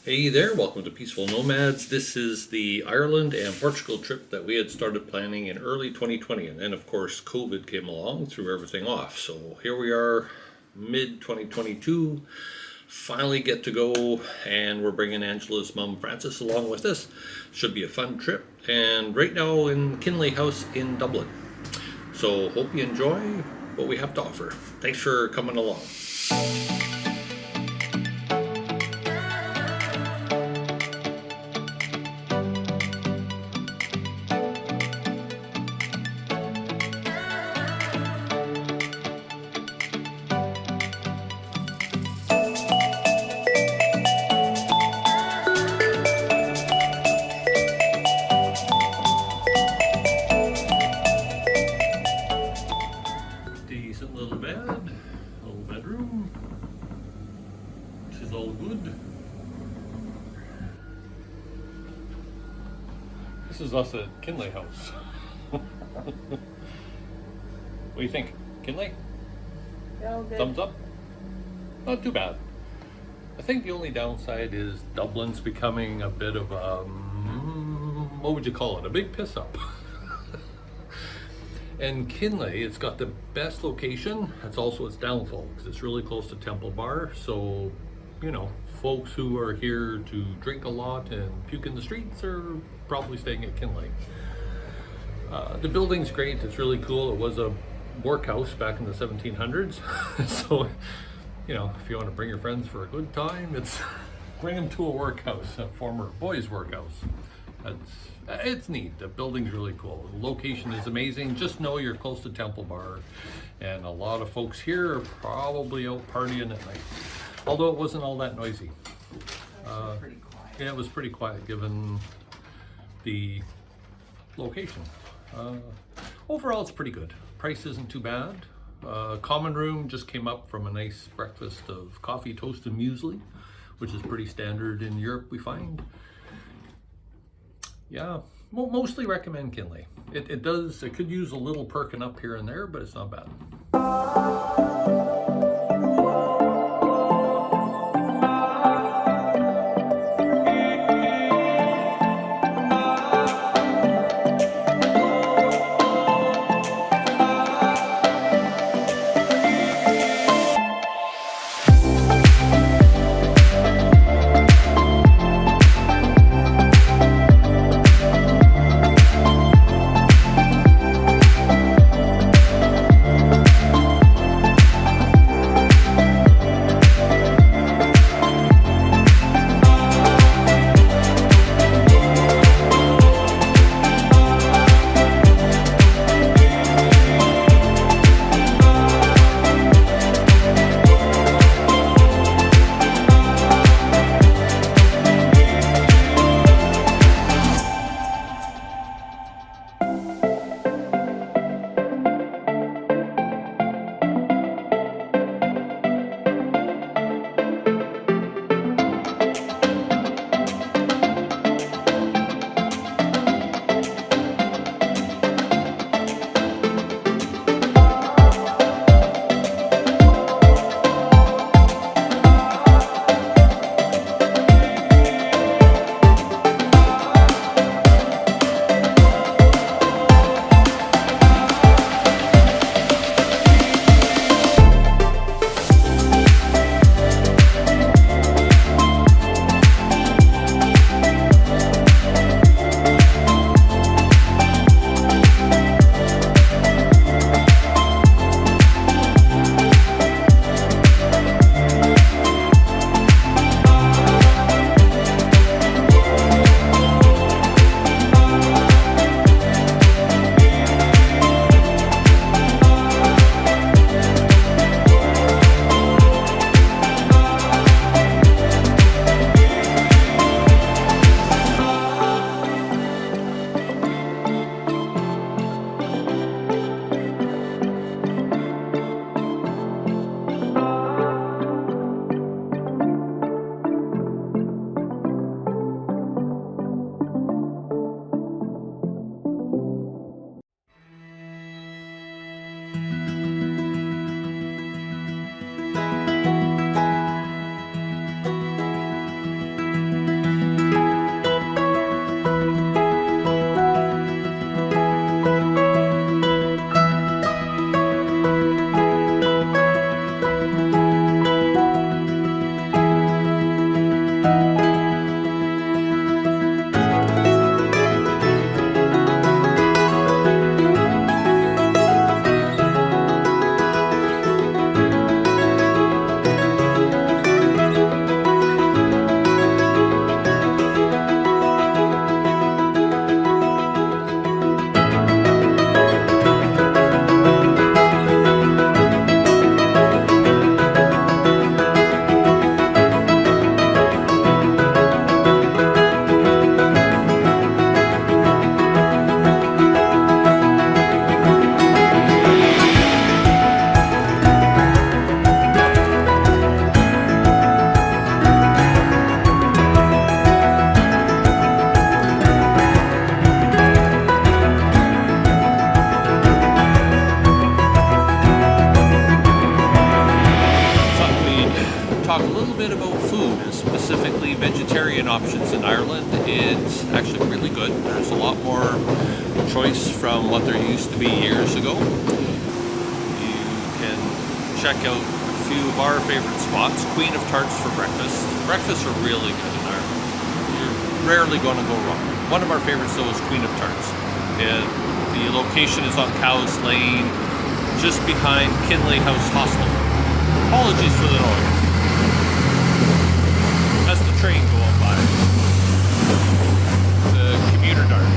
Hey there, welcome to Peaceful Nomads. This is the Ireland and Portugal trip that we had started planning in early 2020, and then of course COVID came along, threw everything off. So here we are, mid 2022, finally get to go, and we're bringing Angela's mom Frances along with us. Should be a fun trip, and right now in Kinlay House in Dublin. So hope you enjoy what we have to offer. Thanks for coming along. Decent little bed, little bedroom. This is all good. This is us at Kinlay House. What do you think? Kinlay? Yeah, good. Thumbs up? Not too bad. I think the only downside is Dublin's becoming a bit of a, what would you call it? A big piss up. And Kinlay, it's got the best location. That's also its downfall because it's really close to Temple Bar. So, you know, folks who are here to drink a lot and puke in the streets are probably staying at Kinlay. The building's great. It's really cool. It was a workhouse back in the 1700s. So, you know, if you want to bring your friends for a good time, bring them to a workhouse, a former boys' workhouse. It's neat. The building's really cool. The location is amazing. Just know you're close to Temple Bar, and a lot of folks here are probably out partying at night. Although it wasn't all that noisy. Pretty quiet. Yeah, it was pretty quiet given the location. Overall, it's pretty good. Price isn't too bad. Common room just came up from a nice breakfast of coffee, toast, and muesli, which is pretty standard in Europe, we find. Yeah, mostly recommend Kinlay. It could use a little perking up here and there, but it's not bad. specifically vegetarian options in Ireland, it's actually really good. There's a lot more choice from what there used to be years ago. You can check out a few of our favorite spots. Queen of Tarts for breakfast. Breakfasts are really good in Ireland. You're rarely going to go wrong. One of our favorites though is Queen of Tarts. And the location is on Cowes Lane, just behind Kinlay House Hostel. Apologies for the noise. That's the train going by. The commuter dart.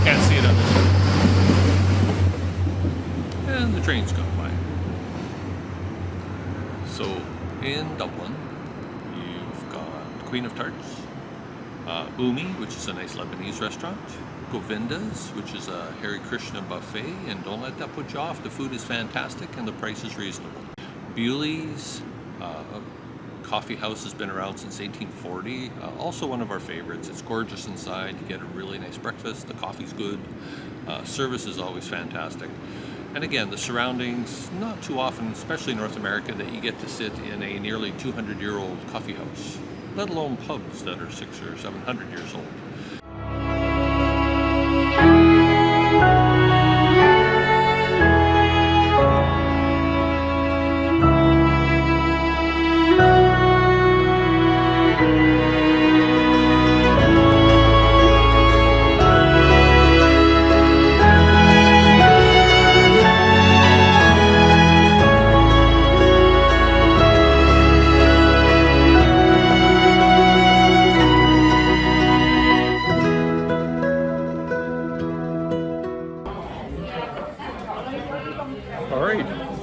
Can't see it on this one. And the train's gone by. So in Dublin, you've got Queen of Tarts, Umi, which is a nice Lebanese restaurant, Govinda's, which is a Hare Krishna buffet, and don't let that put you off. The food is fantastic and the price is reasonable. Bewley's coffee house has been around since 1840. Also one of our favorites. It's gorgeous inside. You get a really nice breakfast. The coffee's good. Service is always fantastic. And again, the surroundings, not too often, especially in North America, that you get to sit in a nearly 200-year-old coffee house, let alone pubs that are 600 or 700 years old.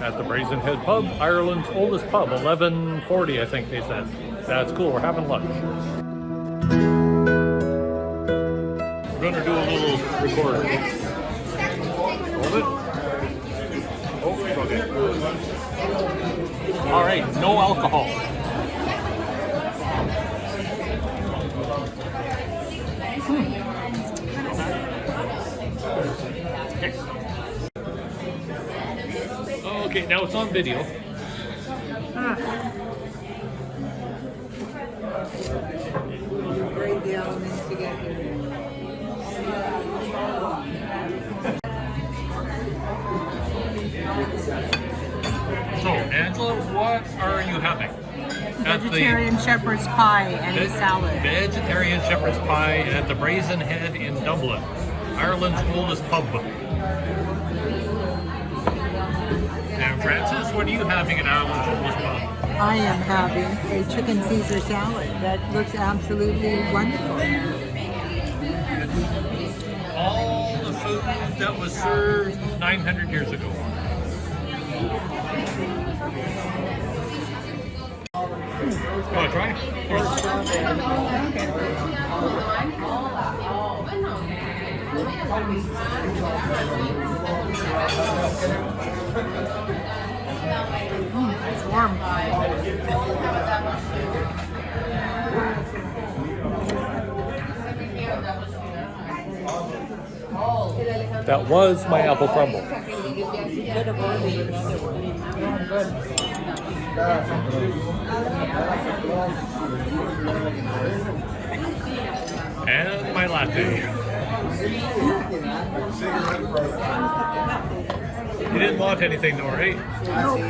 At the Brazen Head Pub, Ireland's oldest pub, 1140 I think they said. That's cool, we're having lunch. We're gonna do a little recording. Hold it. Oh, okay. All right, no alcohol. Okay, now it's on video. Braid the elements together. So, Angela, what are you having? Vegetarian shepherd's pie and a salad. Vegetarian shepherd's pie at the Brazen Head in Dublin, Ireland's oldest pub. And Francis, what are you having at Ireland's oldest pub? I am having a chicken Caesar salad that looks absolutely wonderful. All the food that was served 900 years ago. Want to try? It's warm. That was my apple crumble. And my latte. You didn't want anything though, right? Nope.